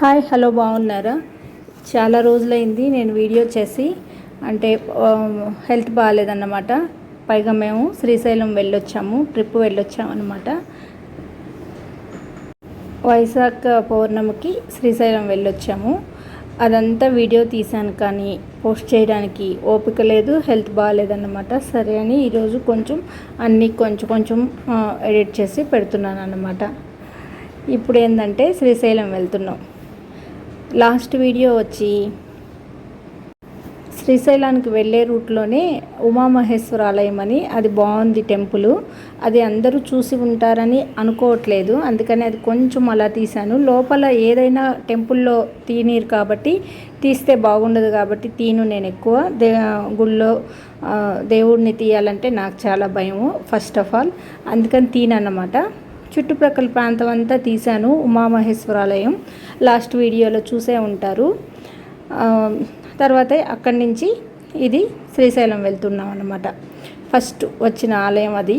Hi hello బాగున్నారా? చాలా రోజులైంది నేను వీడియో చేసి. అంటే హెల్త్ బాగాలేదన్నమాట. పైగా మేము శ్రీశైలం వెళ్ళొచ్చాము, ట్రిప్ వెళ్ళొచ్చాము అన్నమాట. వైశాఖ పౌర్ణమికి శ్రీశైలం వెళ్ళొచ్చాము. అదంతా వీడియో తీశాను కానీ పోస్ట్ చేయడానికి ఓపిక లేదు, హెల్త్ బాగాలేదన్నమాట. సరే అని ఈరోజు అన్నీ కొంచెం ఎడిట్ చేసి పెడుతున్నాను అన్నమాట. ఇప్పుడు ఏంటంటే శ్రీశైలం వెళ్తున్నాం. లాస్ట్ వీడియో వచ్చి శ్రీశైలానికి వెళ్ళే రూట్లోనే ఉమామహేశ్వర ఆలయం అని, అది బాగుంది టెంపుల్. అది అందరూ చూసి ఉంటారని అనుకోవట్లేదు, అందుకని అది కొంచెం అలా తీశాను. లోపల ఏదైనా టెంపుల్లో తీనీరు కాబట్టి, తీస్తే బాగుండదు కాబట్టి నేను ఎక్కువ గుళ్ళో దేవుడిని తీయాలంటే నాకు చాలా భయము ఫస్ట్ ఆఫ్ ఆల్, అందుకని తీనన్నమాట. చుట్టుప్రక్కల ప్రాంతం అంతా తీశాను. ఉమామహేశ్వరాలయం లాస్ట్ వీడియోలో చూసే ఉంటారు. తర్వాత అక్కడి నుంచి ఇది శ్రీశైలం వెళ్తున్నాం అన్నమాట. ఫస్ట్ వచ్చిన ఆలయం అది.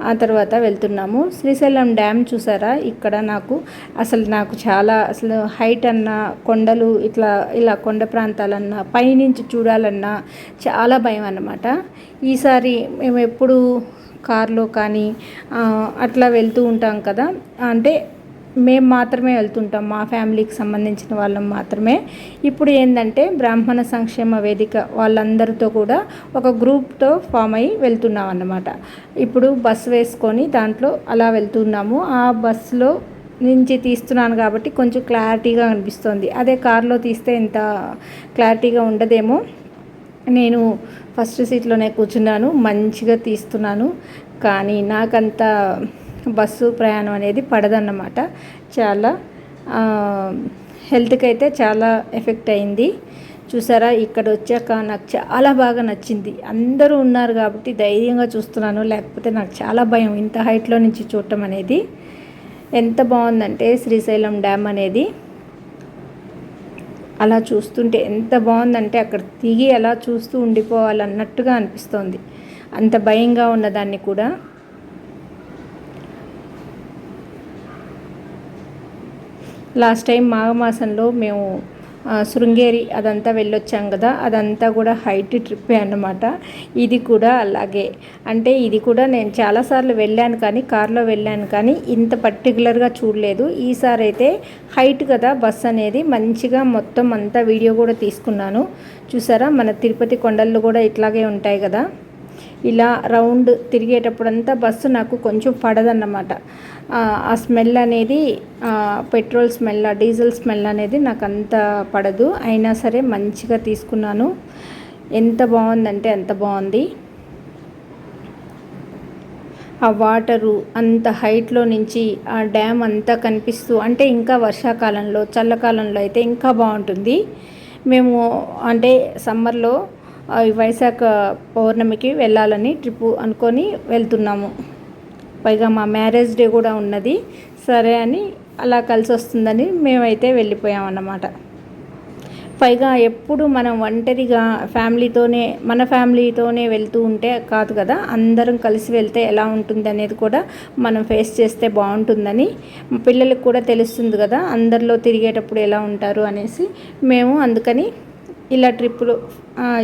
ఆ తర్వాత వెళ్తున్నాము. శ్రీశైలం డ్యామ్ చూసారా? ఇక్కడ నాకు చాలా హైట్ అన్నా, కొండలు ఇలా కొండ ప్రాంతాలన్నా, పైనుంచి చూడాలన్నా చాలా భయం అన్నమాట. ఈసారి మేము ఎప్పుడు కార్లో కానీ అట్లా వెళ్తూ ఉంటాం కదా, అంటే మేము మాత్రమే వెళ్తుంటాం, మా ఫ్యామిలీకి సంబంధించిన వాళ్ళం మాత్రమే. ఇప్పుడు ఏంటంటే బ్రాహ్మణ సంక్షేమ వేదిక వాళ్ళందరితో కూడా ఒక గ్రూప్తో ఫామ్ అయ్యి వెళ్తున్నాం అన్నమాట. ఇప్పుడు బస్సు వేసుకొని దాంట్లో అలా వెళ్తున్నాము. ఆ బస్సులో నుంచి తీస్తున్నాను కాబట్టి కొంచెం క్లారిటీగా అనిపిస్తుంది. అదే కార్లో తీస్తే ఇంత క్లారిటీగా ఉండదేమో. నేను ఫస్ట్ సీట్లోనే కూర్చున్నాను, మంచిగా తీస్తున్నాను. కానీ నాకంత బస్సు ప్రయాణం అనేది పడదన్నమాట. చాలా హెల్త్కి అయితే చాలా ఎఫెక్ట్ అయింది. చూసారా? ఇక్కడ వచ్చాక నాకు చాలా బాగా నచ్చింది. అందరూ ఉన్నారు కాబట్టి ధైర్యంగా చూస్తున్నాను, లేకపోతే నాకు చాలా భయం ఇంత హైట్లో నుంచి చూడటం అనేది. ఎంత బాగుందంటే శ్రీశైలం డ్యామ్ అనేది అలా చూస్తుంటే ఎంత బాగుందంటే అక్కడ దిగి అలా చూస్తూ ఉండిపోవాలన్నట్టుగా అనిపిస్తోంది. అంత భయంగా ఉన్నదాన్ని కూడా. లాస్ట్ టైం మాఘమాసంలో మేము శృంగేరి అదంతా వెళ్ళొచ్చాం కదా, అదంతా కూడా హైట్ ట్రిప్పే అన్నమాట. ఇది కూడా అలాగే. అంటే ఇది కూడా నేను చాలాసార్లు వెళ్ళాను కానీ, కార్లో వెళ్ళాను కానీ ఇంత పర్టికులర్గా చూడలేదు. ఈసారి అయితే హైట్ కదా బస్ అనేది, మంచిగా మొత్తం అంతా వీడియో కూడా తీసుకున్నాను. చూసారా? మన తిరుపతి కొండలు కూడా ఇట్లాగే ఉంటాయి కదా, ఇలా రౌండ్ తిరిగేటప్పుడంతా బస్సు నాకు కొంచెం పడదన్నమాట. ఆ స్మెల్ అనేది పెట్రోల్ స్మెల్, డీజిల్ స్మెల్ అనేది నాకు అంత పడదు. అయినా సరే మంచిగా తీసుకున్నాను. ఎంత బాగుందంటే అంత బాగుంది. ఆ వాటరు అంత హైట్లో నుంచి ఆ డ్యామ్ అంతా కనిపిస్తూ, అంటే ఇంకా వర్షాకాలంలో చల్లకాలంలో అయితే ఇంకా బాగుంటుంది. మేము అంటే సమ్మర్లో వైశాఖ పౌర్ణమికి వెళ్ళాలని ట్రిప్పు అనుకొని వెళ్తున్నాము. పైగా మా మ్యారేజ్ డే కూడా ఉన్నది. సరే అని అలా కలిసి వస్తుందని మేమైతే వెళ్ళిపోయామన్నమాట. పైగా ఎప్పుడు మనం ఒంటరిగా మన ఫ్యామిలీతోనే వెళ్తూ ఉంటే కాదు కదా, అందరం కలిసి వెళ్తే ఎలా ఉంటుంది అనేది కూడా మనం ఫేస్ చేస్తే బాగుంటుందని, పిల్లలకు కూడా తెలుస్తుంది కదా అందరిలో తిరిగేటప్పుడు ఎలా ఉంటారు అనేసి మేము అందుకని ఇలా ట్రిప్పులు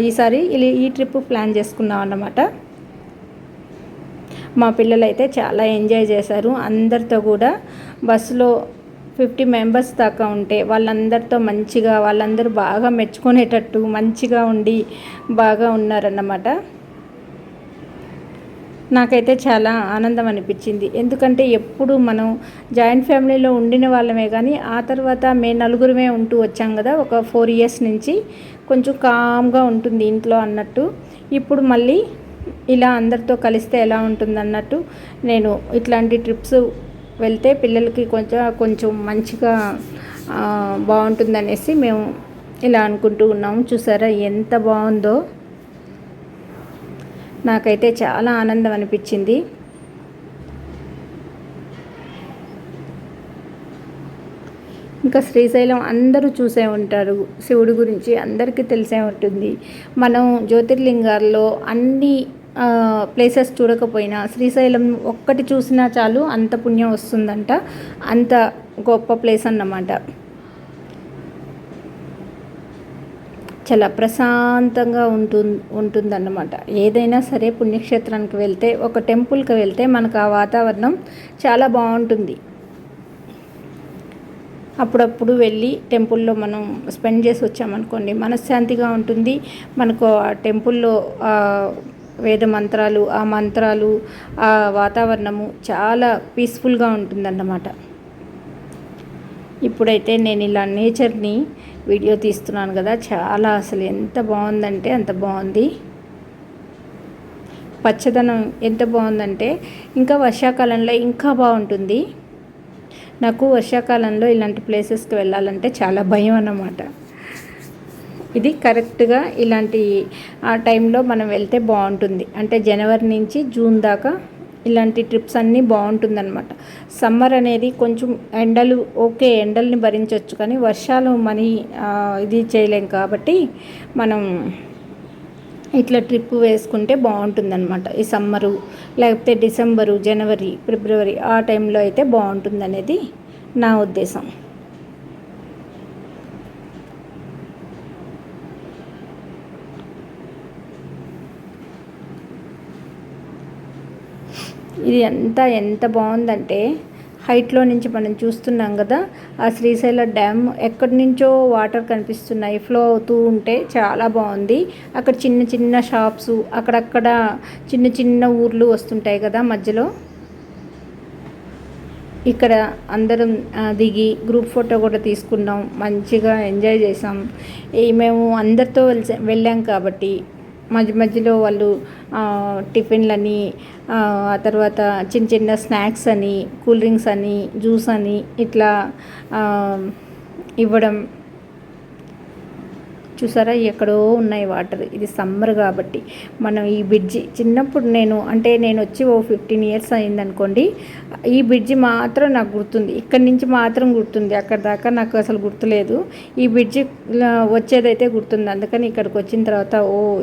ఈసారి ఈ ట్రిప్ ప్లాన్ చేసుకున్నాం అన్నమాట. మా పిల్లలు అయితే చాలా ఎంజాయ్ చేశారు. అందరితో కూడా బస్సులో 50 మెంబర్స్ దాకా ఉంటే వాళ్ళందరితో మంచిగా, వాళ్ళందరూ బాగా మెచ్చుకునేటట్టు మంచిగా ఉండి బాగా ఉన్నారన్నమాట. నాకైతే చాలా ఆనందం అనిపించింది. ఎందుకంటే ఎప్పుడు మనం జాయింట్ ఫ్యామిలీలో ఉండిన వాళ్ళమే కానీ ఆ తర్వాత మేము నలుగురమే ఉంటూ వచ్చాం కదా, ఒక 4 years నుంచి కొంచెం కామ్గా ఉంటుంది ఇంట్లో అన్నట్టు. ఇప్పుడు మళ్ళీ ఇలా అందరితో కలిస్తే ఎలా ఉంటుంది అన్నట్టు నేను ఇట్లాంటి ట్రిప్స్ వెళ్తే పిల్లలకి కొంచెం మంచిగా బాగుంటుందనేసి మేము ఇలా అనుకుంటూ ఉన్నాము. చూసారా ఎంత బాగుందో? నాకైతే చాలా ఆనందం అనిపించింది. ఇంకా శ్రీశైలం అందరూ చూసే ఉంటారు, శివుడి గురించి అందరికీ తెలిసే ఉంటుంది. మనం జ్యోతిర్లింగాల్లో అన్ని ప్లేసెస్ చూడకపోయినా శ్రీశైలం ఒక్కటి చూసినా చాలు, అంత పుణ్యం వస్తుందంట. అంత గొప్ప ప్లేస్ అన్నమాట. చాలా ప్రశాంతంగా ఉంటుందన్నమాట. ఏదైనా సరే పుణ్యక్షేత్రానికి వెళ్తే, ఒక టెంపుల్కి వెళ్తే మనకు ఆ వాతావరణం చాలా బాగుంటుంది. అప్పుడప్పుడు వెళ్ళి టెంపుల్లో మనం స్పెండ్ చేసి వచ్చామనుకోండి, మనశ్శాంతిగా ఉంటుంది. మనకు ఆ టెంపుల్లో వేద మంత్రాలు, ఆ మంత్రాలు, ఆ వాతావరణము చాలా పీస్ఫుల్గా ఉంటుందన్నమాట. ఇప్పుడైతే నేను ఇలా నేచర్ని వీడియో తీస్తున్నాను కదా, చాలా అసలు ఎంత బాగుందంటే అంత బాగుంది. పచ్చదనం ఎంత బాగుందంటే ఇంకా వర్షాకాలంలో ఇంకా బాగుంటుంది. నాకు వర్షాకాలంలో ఇలాంటి ప్లేసెస్కి వెళ్ళాలంటే చాలా భయం అన్నమాట. ఇది కరెక్ట్గా ఇలాంటి ఆ టైంలో మనం వెళ్తే బాగుంటుంది. అంటే జనవరి నుంచి జూన్ దాకా ఇలాంటి ట్రిప్స్ అన్నీ బాగుంటుందన్నమాట. సమ్మర్ అనేది కొంచెం ఎండలు ఓకే, ఎండల్ని భరించవచ్చు, కానీ వర్షాలు ఇది చేయలేం కాబట్టి మనం ఇట్లా ట్రిప్ వేసుకుంటే బాగుంటుందన్నమాట. ఈ సమ్మరు లేకపోతే డిసెంబరు, జనవరి, ఫిబ్రవరి ఆ టైంలో అయితే బాగుంటుందనేది నా ఉద్దేశం. ఇది ఎంత బాగుందంటే హైట్లో నుంచి మనం చూస్తున్నాం కదా, ఆ శ్రీశైల డ్యామ్ ఎక్కడి నుంచో వాటర్ కనిపిస్తున్నాయి, ఫ్లో అవుతూ ఉంటే చాలా బాగుంది. అక్కడ చిన్న చిన్న షాప్స్, అక్కడక్కడ చిన్న చిన్న ఊర్లు వస్తుంటాయి కదా మధ్యలో. ఇక్కడ అందరం దిగి గ్రూప్ ఫోటో కూడా తీసుకున్నాం, మంచిగా ఎంజాయ్ చేసాం. మేము అందరితో వెళ్ళాం కాబట్టి మధ్య మధ్యలో వాళ్ళు టిఫిన్లని, ఆ తర్వాత చిన్న చిన్న స్నాక్స్ అని, కూల్ డ్రింక్స్ అని, జ్యూస్ అని ఇట్లా ఇవ్వడం. చూసారా ఎక్కడో ఉన్నాయి వాటర్. ఇది సమ్మర్ కాబట్టి మనం ఈ బ్రిడ్జి చిన్నప్పుడు నేను వచ్చి 15 ఇయర్స్ అయిందనుకోండి, ఈ బ్రిడ్జి మాత్రం నాకు గుర్తుంది. ఇక్కడి నుంచి మాత్రం గుర్తుంది, అక్కడ దాకా నాకు అసలు గుర్తులేదు. ఈ బ్రిడ్జి వచ్చేదైతే గుర్తుంది. అందుకని ఇక్కడికి వచ్చిన తర్వాత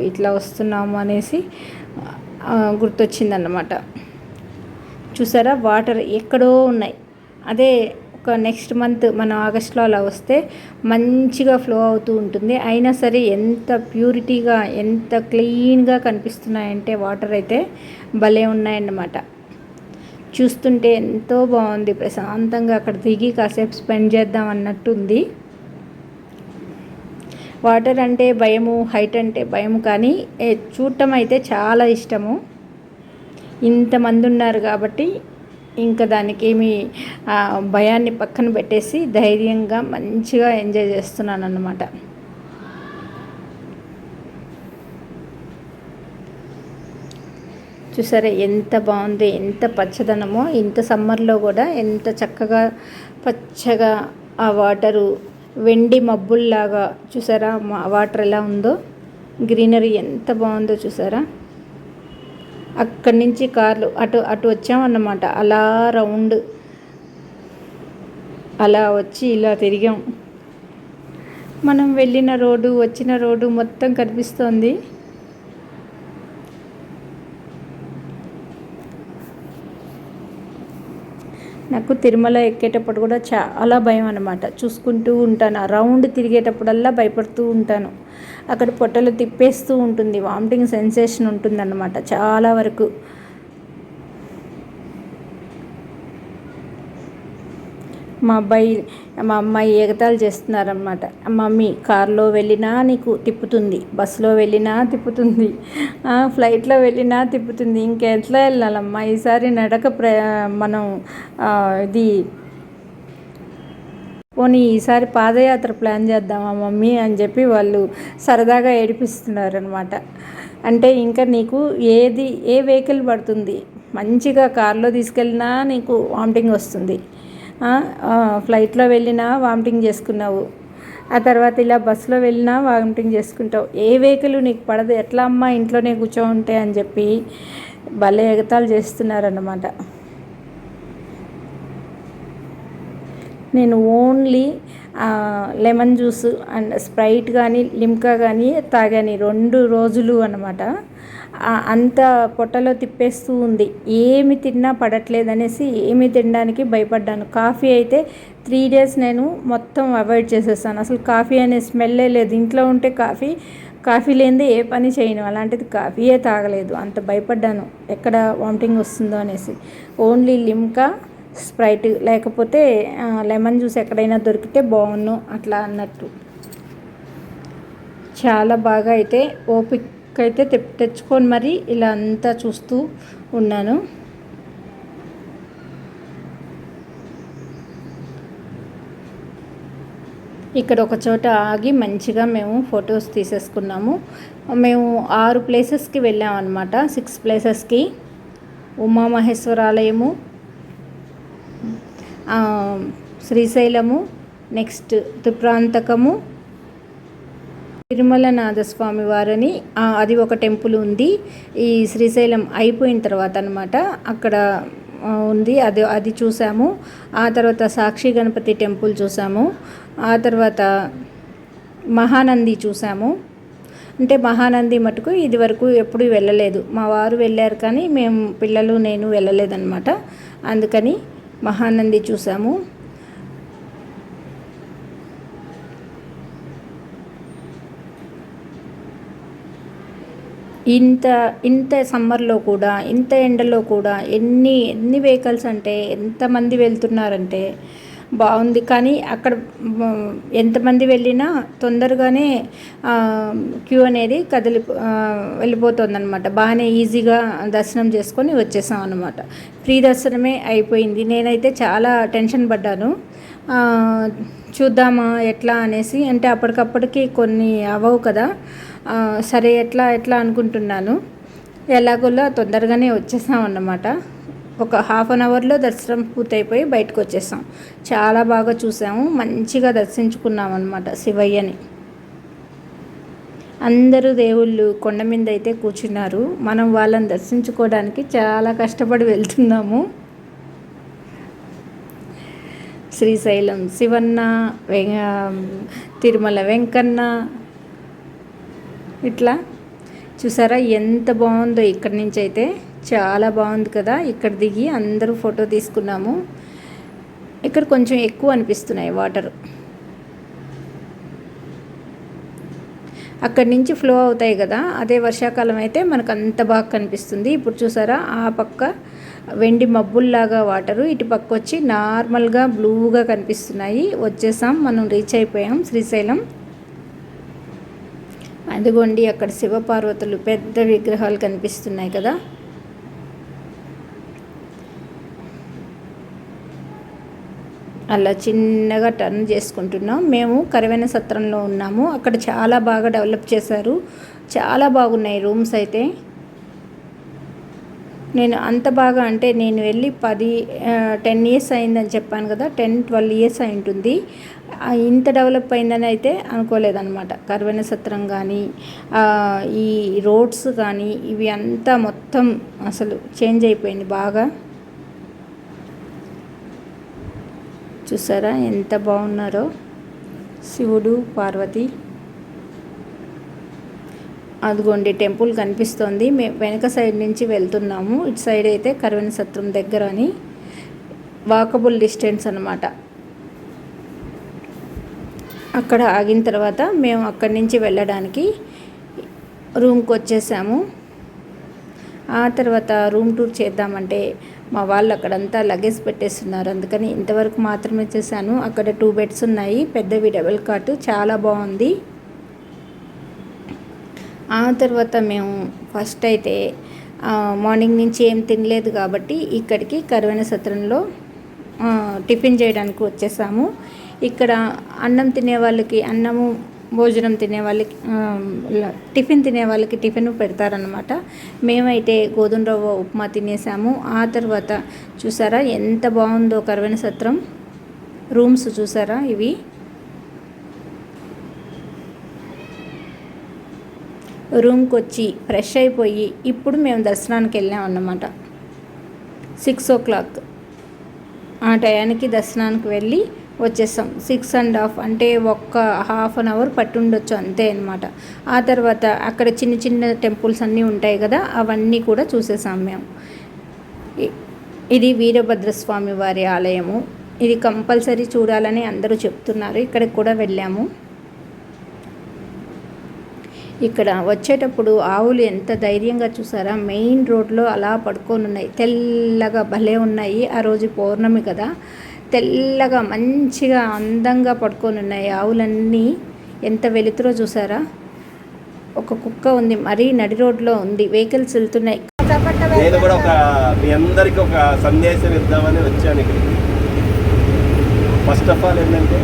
ఇట్లా వస్తున్నాము అనేసి గుర్తొచ్చిందన్నమాట. చూసారా వాటర్ ఎక్కడో ఉన్నాయి. అదే ఒక నెక్స్ట్ మంత్ మనం ఆగస్ట్లో అలా వస్తే మంచిగా ఫ్లో అవుతూ ఉంటుంది. అయినా సరే ఎంత ప్యూరిటీగా, ఎంత క్లీన్గా కనిపిస్తున్నాయంటే వాటర్ అయితే భలే ఉన్నాయన్నమాట. చూస్తుంటే ఎంతో బాగుంది, ప్రశాంతంగా అక్కడ దిగి కాసేపు స్పెండ్ చేద్దాం అన్నట్టుంది. వాటర్ అంటే భయము, హైట్ అంటే భయము, కానీ చూడటం అయితే చాలా ఇష్టము. ఇంతమంది ఉన్నారు కాబట్టి ఇంకా దానికి ఏమి భయాన్ని పక్కన పెట్టేసి ధైర్యంగా మంచిగా ఎంజాయ్ చేస్తున్నాను అన్నమాట. చూసారా ఎంత బాగుంది, ఎంత పచ్చదనమో. ఇంత సమ్మర్లో కూడా ఎంత చక్కగా పచ్చగా ఆ వాటరు వెండి మబ్బుల్లాగా, చూసారా వాటర్ ఎలా ఉందో, గ్రీనరీ ఎంత బాగుందో చూసారా. అక్కడి నుంచి కార్లు అటు వచ్చామన్నమాట. అలా రౌండ్ అలా వచ్చి ఇలా తిరిగాం. మనం వెళ్ళిన రోడ్డు, వచ్చిన రోడ్డు మొత్తం కనిపిస్తోంది. నాకు తిరుమల ఎక్కేటప్పుడు కూడా చాలా భయం అన్నమాట. చూసుకుంటూ ఉంటాను, ఆ రౌండ్ తిరిగేటప్పుడల్లా భయపడుతూ ఉంటాను. అక్కడ పొట్టలు తిప్పేస్తూ ఉంటుంది, వామిటింగ్ సెన్సేషన్ ఉంటుందన్నమాట చాలా వరకు. మా అమ్మాయి ఎగతాళి చేస్తున్నారనమాట. మమ్మీ కారులో వెళ్ళినా నీకు తిప్పుతుంది, బస్సులో వెళ్ళినా తిప్పుతుంది, ఫ్లైట్లో వెళ్ళినా తిప్పుతుంది, ఇంకెట్లా వెళ్ళాలమ్మా ఈసారి నడక మనం ఇది పోనీ ఈసారి పాదయాత్ర ప్లాన్ చేద్దామా మమ్మీ అని చెప్పి వాళ్ళు సరదాగా ఏడిపిస్తున్నారనమాట. అంటే ఇంకా నీకు ఏ వెహికల్ పడుతుంది, మంచిగా కార్లో తీసుకెళ్ళినా నీకు వామిటింగ్ వస్తుంది, ఫ్లైట్లో వెళ్ళినా వామిటింగ్ చేసుకున్నావు, ఆ తర్వాత ఇలా బస్సులో వెళ్ళినా వామిటింగ్ చేసుకుంటావు, ఏ వెహికల్ నీకు పడదు, ఎట్లా అమ్మా ఇంట్లోనే కూర్చోంటే అని చెప్పి భలే ఎగతాళి చేస్తున్నారన్నమాట. నేను only lemon juice and Sprite కానీ లిమ్కా కానీ తాగాను 2 రోజులు అనమాట. అంత పొట్టలో తిప్పేస్తూ ఉంది. ఏమి తిన్నా పడట్లేదనేసి ఏమి తినడానికి భయపడ్డాను. కాఫీ అయితే 3 డేస్ నేను మొత్తం అవాయిడ్ చేసేసాను. అసలు కాఫీ అనే స్మెల్లే లేదు. ఇంట్లో ఉంటే కాఫీ లేనిదే ఏ పని చేయను. అలాంటిది కాఫీయే తాగలేదు. అంత భయపడ్డాను ఎక్కడ వామిటింగ్ వస్తుందో అనేసి. ఓన్లీ లిమ్కా, స్ప్రైట్ లేకపోతే లెమన్ జ్యూస్ ఎక్కడైనా దొరికితే బాగున్ను అట్లా అన్నట్టు. చాలా బాగా అయితే ఓపిక అయితే తెచ్చుకొని మరి ఇలా అంతా చూస్తూ ఉన్నాను. ఇక్కడ ఒక చోట ఆగి మంచిగా మేము ఫొటోస్ తీసేసుకున్నాము. మేము 6 ప్లేసెస్కి వెళ్ళామన్నమాట. 6 ప్లేసెస్కి ఉమామహేశ్వరాలయము, శ్రీశైలము, నెక్స్ట్ త్రిప్రాంతకము, తిరుమలనాథస్వామి వారని అది ఒక టెంపుల్ ఉంది. ఈ శ్రీశైలం అయిపోయిన తర్వాత అనమాట అక్కడ ఉంది. అది చూసాము. ఆ తర్వాత సాక్షి గణపతి టెంపుల్ చూసాము. ఆ తర్వాత మహానంది చూసాము. అంటే మహానంది మటుకు ఇది వరకు ఎప్పుడు వెళ్ళలేదు. మా వారు వెళ్ళారు కానీ మేము పిల్లలు నేను వెళ్ళలేదన్నమాట. అందుకని మహానంది చూసాము. ఇంత సమ్మర్లో కూడా ఇంత ఎండలో కూడా ఎన్ని వెహికల్స్ అంటే ఎంతమంది వెళ్తున్నారంటే బాగుంది. కానీ అక్కడ ఎంతమంది వెళ్ళినా తొందరగానే క్యూ అనేది వెళ్ళిపోతుంది అనమాట. బాగానే ఈజీగా దర్శనం చేసుకొని వచ్చేసాం అనమాట. ఫ్రీ దర్శనమే అయిపోయింది. నేనైతే చాలా టెన్షన్ పడ్డాను. చూద్దామా ఎట్లా అనేసి. అంటే అప్పటికప్పటికి కొన్ని అవ్వవు కదా. సరే ఎట్లా అనుకుంటున్నాను. ఎలాగోలా తొందరగానే వచ్చేసాం అన్నమాట. ఒక హాఫ్ అన్ అవర్లో దర్శనం పూర్తయిపోయి బయటకు వచ్చేసాం. చాలా బాగా చూసాము. మంచిగా దర్శించుకున్నాం అన్నమాట శివయ్యని. అందరూ దేవుళ్ళు కొండ మీద అయితే కూర్చున్నారు. మనం వాళ్ళని దర్శించుకోవడానికి చాలా కష్టపడి వెళ్తున్నాము. శ్రీశైలం శివన్న, తిరుమల వెంకన్న, ఇట్లా చూసారా ఎంత బాగుందో. ఇక్కడి నుంచి అయితే చాలా బాగుంది కదా. ఇక్కడ దిగి అందరూ ఫోటో తీసుకున్నాము. ఇక్కడ కొంచెం ఎక్కువ అనిపిస్తున్నాయి వాటర్. అక్కడి నుంచి ఫ్లో అవుతాయి కదా. అదే వర్షాకాలం అయితే మనకు అంత బాగా కనిపిస్తుంది. ఇప్పుడు చూసారా ఆ పక్క వెండి మబ్బుల్లాగా వాటరు, ఇటు పక్క వచ్చి నార్మల్గా బ్లూగా కనిపిస్తున్నాయి. వచ్చేసాం, మనం రీచ్ అయిపోయాం శ్రీశైలం. అదిగోండి అక్కడ శివపార్వతులు పెద్ద విగ్రహాలు కనిపిస్తున్నాయి కదా. అలా చిన్నగా టర్న్ చేసుకుంటున్నాం. మేము కరవెన సత్రంలో ఉన్నాము. అక్కడ చాలా బాగా డెవలప్ చేశారు. చాలా బాగున్నాయి రూమ్స్ అయితే. నేను అంత బాగా అంటే నేను వెళ్ళి 10 ఇయర్స్ అయిందని చెప్పాను కదా. 10-12 ఇయర్స్ అయి ఉంటుంది. ఇంత డెవలప్ అయిందని అయితే అనుకోలేదన్నమాట. కరవెన సత్రం కానీ ఈ రోడ్స్ కానీ ఇవి అంతా మొత్తం అసలు చేంజ్ అయిపోయింది బాగా. చూసారా ఎంత బాగున్నారో శివుడు పార్వతి. అదిగోండి టెంపుల్ కనిపిస్తోంది. మేము వెనక సైడ్ నుంచి వెళ్తున్నాము. ఇటు సైడ్ అయితే కరవెన సత్రం దగ్గర అని వాకబుల్ డిస్టెన్స్ అనమాట. అక్కడ ఆగిన తర్వాత మేము అక్కడి నుంచి వెళ్ళడానికి రూమ్కి వచ్చేసాము. ఆ తర్వాత రూమ్ టూర్ చేద్దామంటే మా వాళ్ళు అక్కడంతా లగేజ్ పెట్టేస్తున్నారు. అందుకని ఇంతవరకు మాత్రమే చేశాను. అక్కడ 2 బెడ్స్ ఉన్నాయి, పెద్దవి డబుల్ కాట్, చాలా బాగుంది. ఆ తర్వాత మేము ఫస్ట్ అయితే మార్నింగ్ నుంచి ఏం తినలేదు కాబట్టి ఇక్కడికి కరవెన సత్రంలో టిఫిన్ చేయడానికి వచ్చేసాము. ఇక్కడ అన్నం తినే వాళ్ళకి అన్నము, భోజనం తినే వాళ్ళకి టిఫిన్ తినే వాళ్ళకి టిఫిన్ పెడతారనమాట. మేమైతే గోధుమ రవ్వ ఉప్మా తినేసాము. ఆ తర్వాత చూసారా ఎంత బాగుందో కరవెన సత్రం రూమ్స్. చూసారా ఇవి రూమ్కి వచ్చి ఫ్రెష్ అయిపోయి ఇప్పుడు మేము దర్శనానికి వెళ్ళాం అన్నమాట. 6 o'clock ఆ టయానికి దర్శనానికి వెళ్ళి వచ్చేసాం. 6.5 అంటే ఒక్క హాఫ్ అన్ అవర్ పట్టుండొచ్చు అంతే అనమాట. ఆ తర్వాత అక్కడ చిన్న చిన్న టెంపుల్స్ అన్నీ ఉంటాయి కదా, అవన్నీ కూడా చూసేసాం మేము. ఇది వీరభద్రస్వామి వారి ఆలయము. ఇది కంపల్సరీ చూడాలని అందరూ చెప్తున్నారు. ఇక్కడికి కూడా వెళ్ళాము. ఇక్కడ వచ్చేటప్పుడు ఆవులు ఎంత ధైర్యంగా చూసారా, మెయిన్ రోడ్లో అలా పడుకొని ఉన్నాయి. తెల్లగా భలే ఉన్నాయి. ఆ రోజు పౌర్ణమి కదా, తెల్లగా మంచిగా అందంగా పడుకొని ఉన్నాయి ఆవులన్నీ. ఎంత వెలుతురో చూసారా. ఒక కుక్క ఉంది, మరీ నడి రోడ్లో ఉంది, వెహికల్స్ వెళ్తున్నాయి. నేను కూడా మీ అందరికీ ఒక సందేశం ఇద్దామని వచ్చాను ఇక్కడికి. ఫస్ట్ ఆఫ్ ఆల్ ఏంటంటే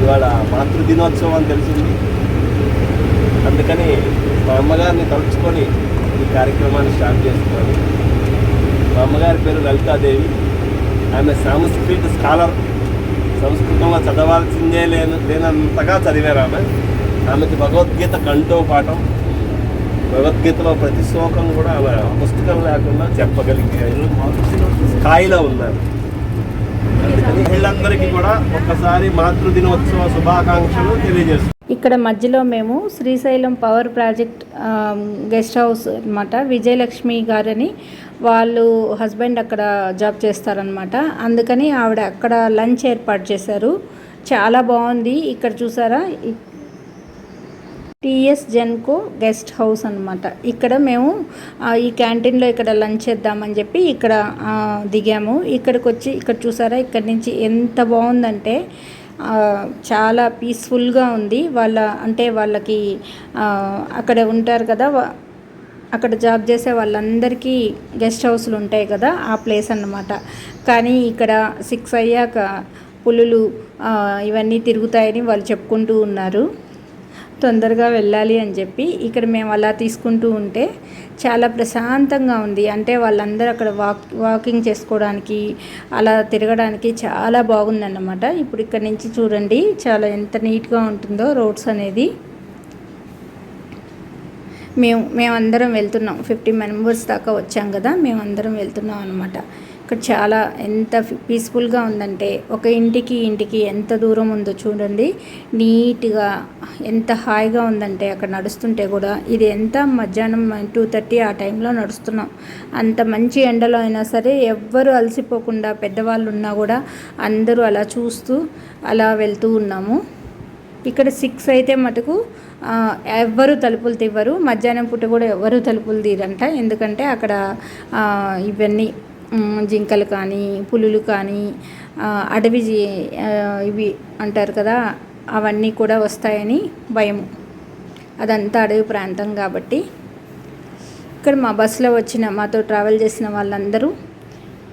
ఇవాళ మాతృదినోత్సవం అని తెలిసింది. అందుకని మా అమ్మగారిని తలుచుకొని ఈ కార్యక్రమాన్ని స్టార్ట్ చేసుకొని, మా అమ్మగారి పేరు లలితాదేవి. ఆమె సంస్కృత స్కాలర్. సంస్కృతంలో చదవాల్సిందే లేనంతగా చదివారు ఆమె. ఆమెకి భగవద్గీత కంఠో పాఠం. భగవద్గీతలో ప్రతి శ్లోకం కూడా ఆమె పుస్తకం లేకుండా చెప్పగలిగే స్థాయిలో ఉన్నారు. అందుకని వీళ్ళందరికీ కూడా ఒక్కసారి మాతృదినోత్సవ శుభాకాంక్షలు తెలియజేస్తున్నాం. ఇక్కడ మధ్యలో మేము Srisailam power project guest house అనమాట. విజయలక్ష్మి గారని వాళ్ళు హస్బెండ్ అక్కడ జాబ్ చేస్తారనమాట. అందుకని ఆవిడ అక్కడ లంచ్ ఏర్పాటు చేశారు. చాలా బాగుంది. ఇక్కడ చూసారా, టీఎస్ జెన్కో గెస్ట్ హౌస్ అనమాట. ఇక్కడ మేము ఈ క్యాంటీన్లో ఇక్కడ లంచ్ చేద్దామని చెప్పి ఇక్కడ దిగాము. ఇక్కడికి వచ్చి ఇక్కడ చూసారా, ఇక్కడ నుంచి ఎంత బాగుందంటే చాలా పీస్ఫుల్గా ఉంది. వాళ్ళకి అక్కడ ఉంటారు కదా, అక్కడ జాబ్ చేసే వాళ్ళందరికీ గెస్ట్ హౌస్లు ఉంటాయి కదా, ఆ ప్లేస్ అన్నమాట. కానీ ఇక్కడ 6 అయ్యాక పులులు ఇవన్నీ తిరుగుతాయని వాళ్ళు చెప్పుకుంటూ ఉన్నారు. తొందరగా వెళ్ళాలి అని చెప్పి ఇక్కడ మేము అలా తీసుకుంటూ ఉంటే చాలా ప్రశాంతంగా ఉంది. అంటే వాళ్ళందరూ అక్కడ వాకింగ్ చేసుకోవడానికి, అలా తిరగడానికి చాలా బాగుందన్నమాట. ఇప్పుడు ఇక్కడ నుంచి చూడండి చాలా ఎంత నీట్గా ఉంటుందో రోడ్స్ అనేది. మేమందరం వెళ్తున్నాం. 50 మెంబర్స్ దాకా వచ్చాం కదా, మేమందరం వెళ్తున్నాం అనమాట. ఇక్కడ చాలా ఎంత పీస్ఫుల్గా ఉందంటే, ఒక ఇంటికి ఎంత దూరం ఉందో చూడండి. నీట్గా ఎంత హాయిగా ఉందంటే అక్కడ నడుస్తుంటే కూడా. ఇది ఎంత మధ్యాహ్నం 2:30 ఆ టైంలో నడుస్తున్నాం. అంత మంచి ఎండలో అయినా సరే ఎవ్వరూ అలసిపోకుండా, పెద్దవాళ్ళు ఉన్నా కూడా అందరూ అలా చూస్తూ అలా వెళ్తూ ఉన్నాము. ఇక్కడ 6 అయితే మటుకు ఎవ్వరూ తలుపులు తీవ్వరు. మధ్యాహ్నం పూట కూడా ఎవ్వరూ తలుపులు తీరంట. ఎందుకంటే అక్కడ ఇవన్నీ జింకలు కానీ, పులులు కానీ, అడవి ఇవి అంటారు కదా, అవన్నీ కూడా వస్తాయని భయము. అదంతా అడవి ప్రాంతం కాబట్టి. ఇక్కడ మా బస్సులో మాతో ట్రావెల్ చేసిన వాళ్ళందరూ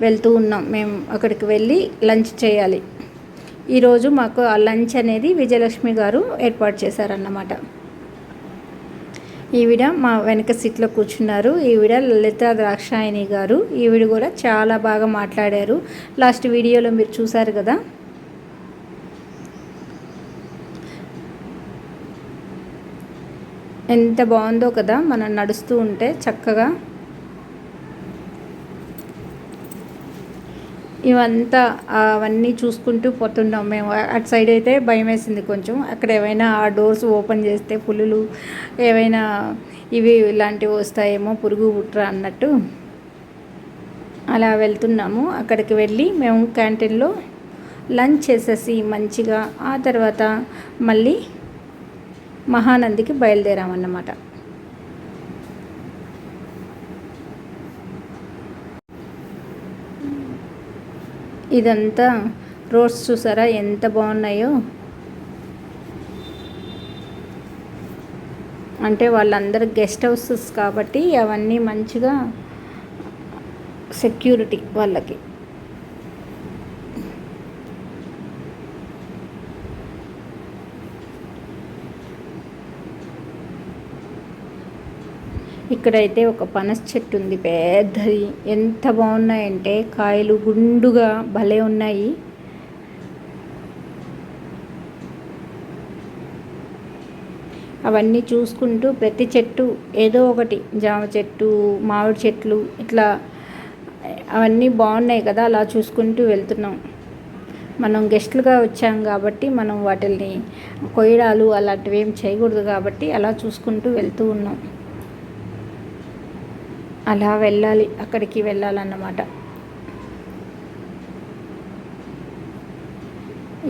వెళ్తూ ఉన్నాం. మేము అక్కడికి వెళ్ళి లంచ్ చేయాలి. ఈరోజు మాకు ఆ లంచ్ అనేది విజయలక్ష్మి గారు ఏర్పాటు చేశారన్నమాట. ఈవిడ మా వెనక సీట్లో కూర్చున్నారు. ఈవిడ లలిత ద్రాక్షాయణి గారు. ఈవిడ కూడా చాలా బాగా మాట్లాడారు. లాస్ట్ వీడియోలో మీరు చూసారు కదా. ఎంత బాగుందో కదా మనం నడుస్తూ ఉంటే చక్కగా. ఇవంతా అవన్నీ చూసుకుంటూ పోతున్నాం మేము. అటు సైడ్ అయితే భయం వేసింది కొంచెం. అక్కడ ఏమైనా ఆ డోర్స్ ఓపెన్ చేస్తే పులులు ఏవైనా ఇలాంటివి వస్తాయేమో, పురుగు పుట్ర అన్నట్టు అలా వెళ్తున్నాము. అక్కడికి వెళ్ళి మేము క్యాంటీన్లో లంచ్ చేసేసి మంచిగా ఆ తర్వాత మళ్ళీ మహానందికి బయలుదేరామన్నమాట. ఇదంతా రోడ్స్ చూసారా ఎంత బాగున్నాయో. అంటే వాళ్ళందరూ గెస్ట్ హౌసెస్ కాబట్టి అవన్నీ మంచిగా సెక్యూరిటీ వాళ్ళకి. ఇక్కడైతే ఒక పనస చెట్టు ఉంది పెద్దది. ఎంత బాగున్నాయంటే కాయలు గుండుగా భలే ఉన్నాయి. అవన్నీ చూసుకుంటూ ప్రతి చెట్టు ఏదో ఒకటి, జామ చెట్టు, మామిడి చెట్లు, ఇట్లా అవన్నీ బాగున్నాయి కదా, అలా చూసుకుంటూ వెళ్తున్నాం. మనం గెస్టులుగా వచ్చాం కాబట్టి మనం వాటిని కొయ్యడాలు అలాంటివి ఏం చేయకూడదు కాబట్టి అలా చూసుకుంటూ వెళ్తూ ఉన్నాం. అలా వెళ్ళాలి, అక్కడికి వెళ్ళాలన్నమాట.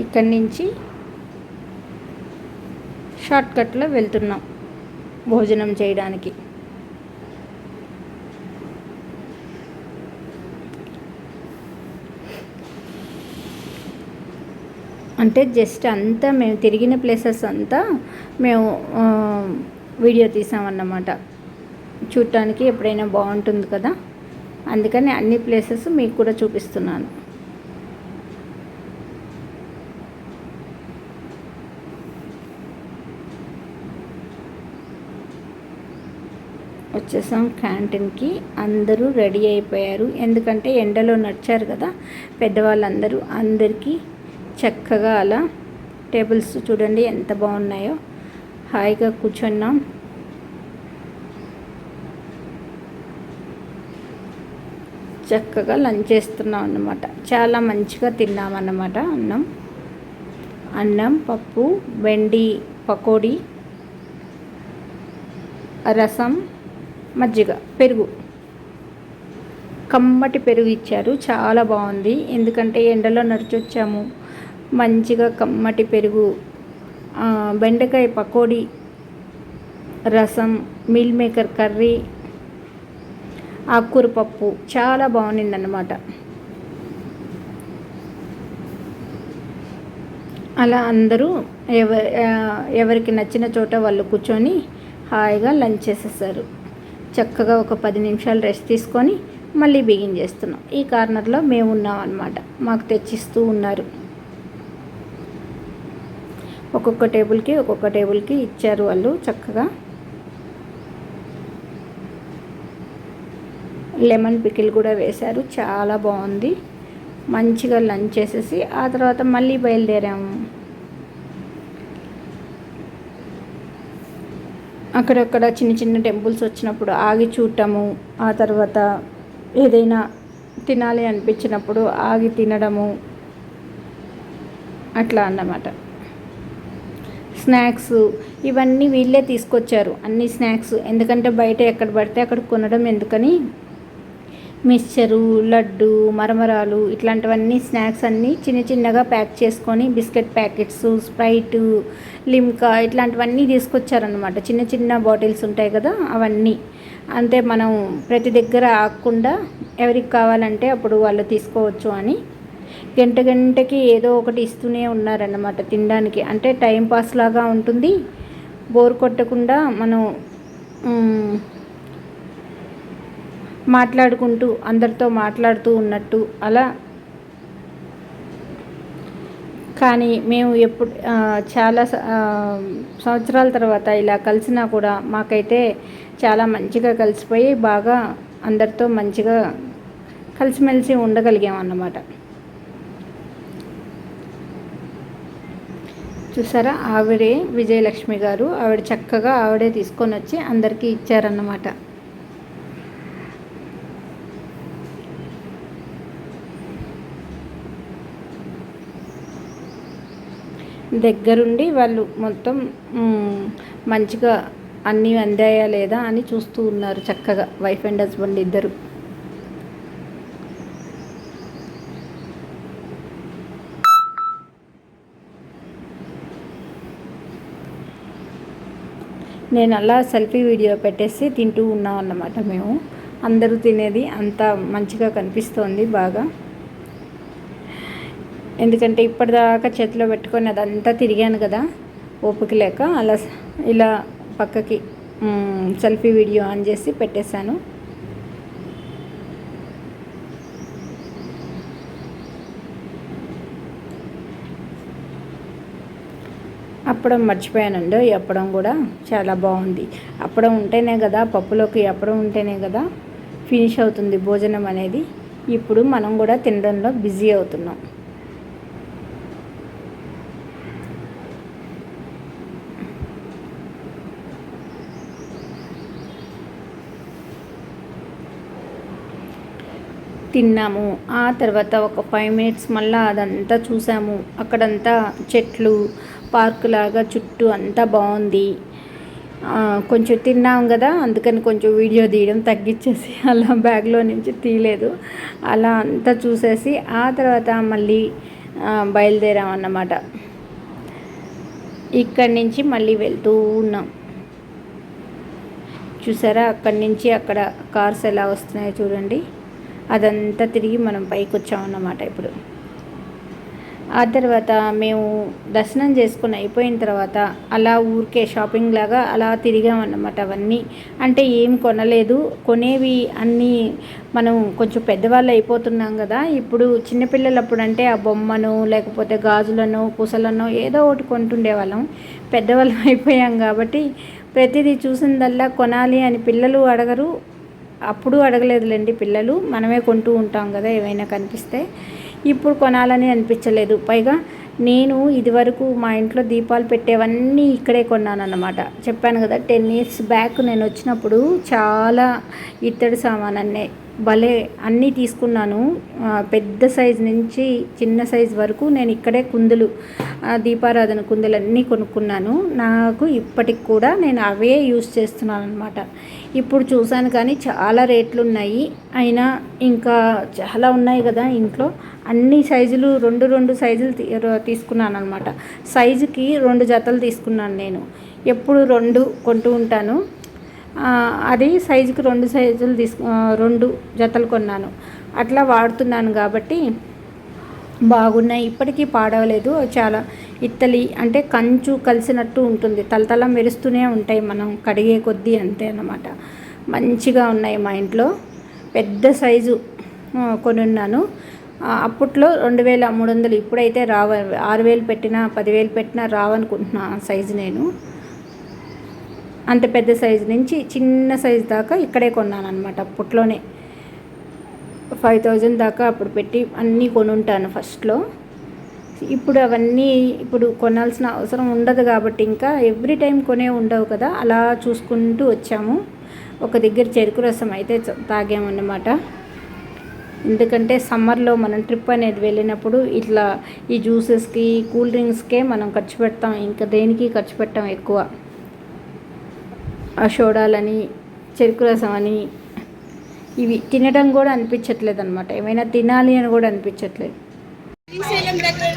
ఇక్కడి నుంచి షార్ట్కట్లో వెళ్తున్నాం భోజనం చేయడానికి. అంటే జస్ట్ అంతా మేము తిరిగిన ప్లేసెస్ అంతా మేము వీడియో తీసామన్నమాట. చూడటానికి ఎప్పుడైనా బాగుంటుంది కదా, అందుకని అన్ని ప్లేసెస్ మీకు కూడా చూపిస్తున్నాను. వచ్చేసాం క్యాంటీన్కి. అందరూ రెడీ అయిపోయారు, ఎందుకంటే ఎండలో నడిచారు కదా పెద్దవాళ్ళందరూ. అందరికీ చక్కగా అలా టేబుల్స్ చూడండి ఎంత బాగున్నాయో, హాయిగా కూర్చున్నాం. చక్కగా లంచ్ చేస్తున్నాం అన్నమాట. చాలా మంచిగా తిన్నామన్నమాట. అన్నం, పప్పు, బెండి పకోడీ, రసం, మజ్జిగ, పెరుగు, కమ్మటి పెరుగు ఇచ్చారు. చాలా బాగుంది, ఎందుకంటే ఎండలో నడిచొచ్చాము. మంచిగా కమ్మటి పెరుగు, బెండకాయ పకోడీ, రసం, మీల్ మేకర్ కర్రీ, ఆకుకూర పప్పు చాలా బాగుండిందన్నమాట. అలా అందరూ ఎవరికి నచ్చిన చోట వాళ్ళు కూర్చొని హాయిగా లంచ్ చేసేసారు. చక్కగా ఒక 10 నిమిషాలు రెస్ట్ తీసుకొని మళ్ళీ బిగిన్ చేస్తున్నాం. ఈ కార్నర్లో మేము ఉన్నాం అన్నమాట. మాకు తెచ్చిస్తూ ఉన్నారు. ఒక్కొక్క టేబుల్కి ఇచ్చారు వాళ్ళు. చక్కగా లెమన్ పికిల్ కూడా వేశారు. చాలా బాగుంది. మంచిగా లంచ్ చేసేసి ఆ తర్వాత మళ్ళీ బయలుదేరాము. అక్కడక్కడ చిన్న చిన్న టెంపుల్స్ వచ్చినప్పుడు ఆగి చూడటము, ఆ తర్వాత ఏదైనా తినాలి అనిపించినప్పుడు ఆగి తినడము, అట్లా అన్నమాట. స్నాక్స్ ఇవన్నీ వీళ్ళే తీసుకొచ్చారు, అన్ని స్నాక్స్. ఎందుకంటే బయట ఎక్కడ పడితే అక్కడ కొనడం ఎందుకని మిక్చరు, లడ్డు, మరమరాలు ఇట్లాంటివన్నీ స్నాక్స్ అన్నీ చిన్న చిన్నగా ప్యాక్ చేసుకొని, బిస్కెట్ ప్యాకెట్స్, స్ప్రైట్, లిమ్కా ఇట్లాంటివన్నీ తీసుకొచ్చారనమాట. చిన్న చిన్న బాటిల్స్ ఉంటాయి కదా అవన్నీ. అంతే, మనం ప్రతి దగ్గర ఆగకుండా ఎవరికి కావాలంటే అప్పుడు వాళ్ళు తీసుకోవచ్చు అని గంటకి ఏదో ఒకటి ఇస్తూనే ఉన్నారన్నమాట తినడానికి. అంటే టైంపాస్ లాగా ఉంటుంది, బోర్ కొట్టకుండా మనం మాట్లాడుకుంటూ అందరితో మాట్లాడుతూ ఉన్నట్టు అలా. కానీ మేము ఎప్పుడు చాలా సంవత్సరాల తర్వాత ఇలా కలిసినా కూడా మాకైతే చాలా మంచిగా కలిసిపోయి బాగా అందరితో మంచిగా కలిసిమెలిసి ఉండగలిగాం అన్నమాట. చూసారా, ఆవిడే విజయలక్ష్మి గారు. ఆవిడ చక్కగా ఆవిడే తీసుకొని వచ్చి అందరికీ ఇచ్చారన్నమాట. దగ్గరుండి వాళ్ళు మొత్తం మంచిగా అన్నీ అందాయా లేదా అని చూస్తూ ఉన్నారు చక్కగా వైఫ్ అండ్ హస్బెండ్ ఇద్దరు. నేను అలా సెల్ఫీ వీడియో పెట్టేసి తింటూ ఉన్నాం అన్నమాట. మేము అందరూ తినేది అంత మంచిగా కనిపిస్తోంది బాగా. ఎందుకంటే ఇప్పటిదాకా చేతిలో పెట్టుకొని అదంతా తిరిగాను కదా, ఓపిక లేక అలా ఇలా పక్కకి సెల్ఫీ వీడియో ఆన్ చేసి పెట్టేశాను. అప్పడం మర్చిపోయానండి. ఈ అప్పడం కూడా చాలా బాగుంది. అప్పడం ఉంటేనే కదా, పప్పులోకి అప్పడం ఉంటేనే కదా ఫినిష్ అవుతుంది భోజనం అనేది. ఇప్పుడు మనం కూడా తినడంలో బిజీ అవుతున్నాం. తిన్నాము. ఆ తర్వాత ఒక 5 మినిట్స్ మళ్ళీ అదంతా చూసాము. అక్కడంతా చెట్లు పార్క్ లాగా చుట్టూ అంతా బాగుంది. కొంచెం తిన్నాం కదా, అందుకని కొంచెం వీడియో తీయడం తగ్గించేసి అలా బ్యాగ్లో నుంచి తీయలేదు. అలా అంతా చూసేసి ఆ తర్వాత మళ్ళీ బయలుదేరామన్నమాట. ఇక్కడి నుంచి మళ్ళీ వెళ్తూ ఉన్నాం. చూసారా, అక్కడి నుంచి అక్కడ కార్స్ ఎలా వస్తున్నాయో చూడండి. అదంతా తిరిగి మనం పైకి వచ్చామన్నమాట ఇప్పుడు. ఆ తర్వాత మేము దర్శనం చేసుకుని అయిపోయిన తర్వాత అలా ఊరికే షాపింగ్ లాగా అలా తిరిగామన్నమాట. అవన్నీ అంటే ఏం కొనలేదు. కొనేవి అన్నీ మనం కొంచెం పెద్దవాళ్ళు అయిపోతున్నాం కదా, ఇప్పుడు చిన్నపిల్లలప్పుడు అంటే ఆ బొమ్మను లేకపోతే గాజులను పూసలను ఏదో ఒకటి కొంటుండేవాళ్ళం. పెద్దవాళ్ళం అయిపోయాం కాబట్టి ప్రతిదీ చూసిందల్లా కొనాలి అని పిల్లలు అడగరు. అప్పుడు అడగలేదులేండి పిల్లలు, మనమే కొంటూ ఉంటాం కదా ఏమైనా కనిపిస్తే. ఇప్పుడు కొనాలని అనిపించలేదు. పైగా నేను ఇదివరకు మా ఇంట్లో దీపాలు పెట్టేవన్నీ ఇక్కడే కొన్నానన్నమాట. చెప్పాను కదా 10 ఇయర్స్ బ్యాక్ నేను వచ్చినప్పుడు చాలా ఇత్తడి సామాన్ భలే అన్నీ తీసుకున్నాను. పెద్ద సైజు నుంచి చిన్న సైజు వరకు నేను ఇక్కడే కుందులు, దీపారాధన కుందులు అన్నీ కొనుక్కున్నాను. నాకు ఇప్పటికి కూడా నేను అవే యూస్ చేస్తున్నాను అనమాట. ఇప్పుడు చూశాను కానీ చాలా రేట్లు ఉన్నాయి. అయినా ఇంకా చాలా ఉన్నాయి కదా ఇంట్లో. అన్ని సైజులు 2 సైజులు తీసుకున్నాను అనమాట. సైజుకి 2 జతలు తీసుకున్నాను నేను. ఎప్పుడు 2 కొంటూ ఉంటాను. అది సైజుకి 2 జతలు కొన్నాను. అట్లా వాడుతున్నాను కాబట్టి బాగున్నాయి. ఇప్పటికీ పాడవలేదు. చాలా ఇత్తలి అంటే కంచు కలిసినట్టు ఉంటుంది. తలతల మెరుస్తూనే ఉంటాయి మనం కడిగే కొద్దీ, అంతే అన్నమాట. మంచిగా ఉన్నాయి మా ఇంట్లో. పెద్ద సైజు కొనున్నాను. అప్పట్లో 2300, ఇప్పుడైతే రావు. 6000 పెట్టినా 10,000 పెట్టినా రావనుకుంటున్నా ఆ సైజు. నేను అంత పెద్ద సైజు నుంచి చిన్న సైజు దాకా ఇక్కడే కొన్నాను అనమాట. అప్పట్లోనే 5000 దాకా అప్పుడు పెట్టి అన్నీ కొనుంటాను ఫస్ట్లో. ఇప్పుడు అవన్నీ ఇప్పుడు కొనాల్సిన అవసరం ఉండదు కాబట్టి ఇంకా ఎవ్రీ టైం కొనే ఉండవు కదా, అలా చూసుకుంటూ వచ్చాము. ఒక దగ్గర చెరుకు రసం అయితే తాగామన్నమాట. ఎందుకంటే సమ్మర్లో మనం ట్రిప్ అనేది వెళ్ళినప్పుడు ఇట్లా ఈ జ్యూసెస్కి కూల్ డ్రింక్స్కే మనం ఖర్చు పెడతాం, ఇంకా దేనికి ఖర్చు పెట్టాం ఎక్కువ. ఆ సోడాలని చెరుకు రసం అని ఇవి తినడం కూడా అనిపించట్లేదు అనమాట. ఏమైనా తినాలి అని కూడా అనిపించట్లేదు. శ్రీశైలం దగ్గర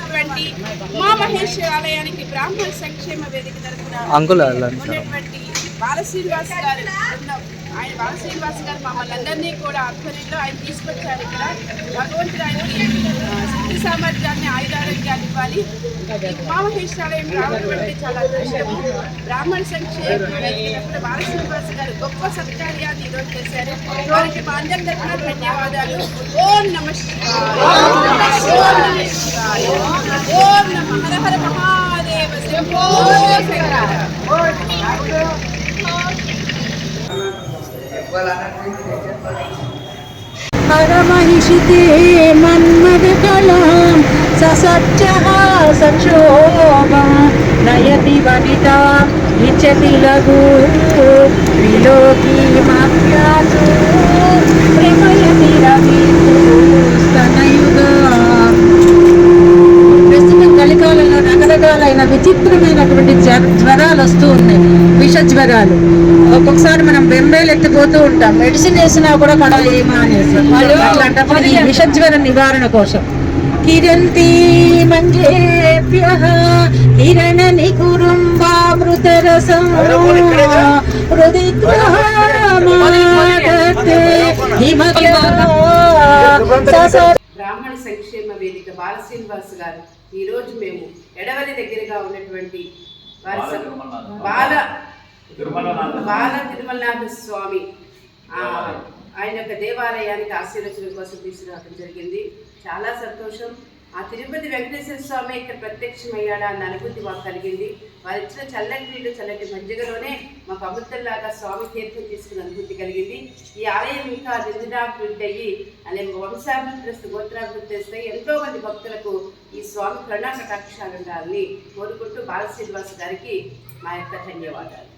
ఉమామహేశ్వర ఆలయానికి బ్రాహ్మణ సంక్షేమ వేదిక తరఫున ఉన్నటువంటి బాలశ్రీనివాస్ గారు బృందం, ఆయన బాలశ్రీనివాస్ గారు మమ్మల్ని అందరినీ కూడా ఆధ్వర్యంలో ఆయన తీసుకొచ్చారు. ఇక్కడ భగవంతుడు ఆయనకి శక్తి సామర్థ్యాన్ని, ఆయుధారోగ్యాన్ని ఇవ్వాలి. ఉమామహేశ్వరాలయం రావడం అంటే చాలా అదృష్టము. బ్రాహ్మణ సంక్షేమ వేదిక తరఫున బాలశ్రీనివాస్ గారు గొప్ప సత్కార్యాన్ని ఈరోజు చేశారు. వారికి మా అందరి తరఫున ధన్యవాదాలు. ఓం నమః శివాయ, ఓం నమః హర హర మహాదేవ శంభో శంకర. హరమహిషితే మన్మథ కళాం ససత్యః సంక్షోభం నయతి వనితా ఇచ్చతి లఘు విలోకీ మాప్యాసు ప్రేమయతి రవిస్తనయుగా. ప్రస్తుతం కలికాలంలో రకరకాలైన విచిత్రమైనటువంటి జ్వరాలు వస్తూ ఉన్నాయి, విష జ్వరాలు. ఒక్కొక్కసారి మనం బెంబేలు ఎత్తిపోతూ ఉంటాం, మెడిసిన్ వేసినా కూడా కడలేమా అనేసి. అట్లాంటప్పుడు ఈ విష జ్వర నివారణ కోసం కిరంతి మంజేభ్యః కిరణ నికురుంబామృతరసం బ్రాహ్మణ సంక్షేమ వేదిక బాలశ్రీనివాస్ గారు ఈరోజు మేము ఎడవలి దగ్గరగా ఉన్నటువంటి బాల తిరుమలనాథ స్వామి ఆయన యొక్క దేవాలయానికి ఆశీర్వచనం కోసం తీసుకురావడం జరిగింది. చాలా సంతోషం. ఆ తిరుపతి వెంకటేశ్వర స్వామి ఇక్కడ ప్రత్యక్షమయ్యాడా అన్న అనుభూతి మాకు కలిగింది. వారు ఇచ్చిన చల్లటి నీళ్ళు, చల్లటి మజ్జిగలోనే మాకు అమృతంలాగా స్వామి తీర్థం తీసుకున్న అనుభూతి కలిగింది. ఈ ఆలయం ఇంకా నిందిడాభివృద్ధి అయ్యి అనే వంశాభివృద్ధి గోత్రాభివృద్ధి వస్తాయి. ఎంతో మంది భక్తులకు ఈ స్వామి కరుణా కటాక్షాలు ఉండాలని కోరుకుంటూ బాలశ్రీనివాస్ గారికి మా యొక్క ధన్యవాదాలు.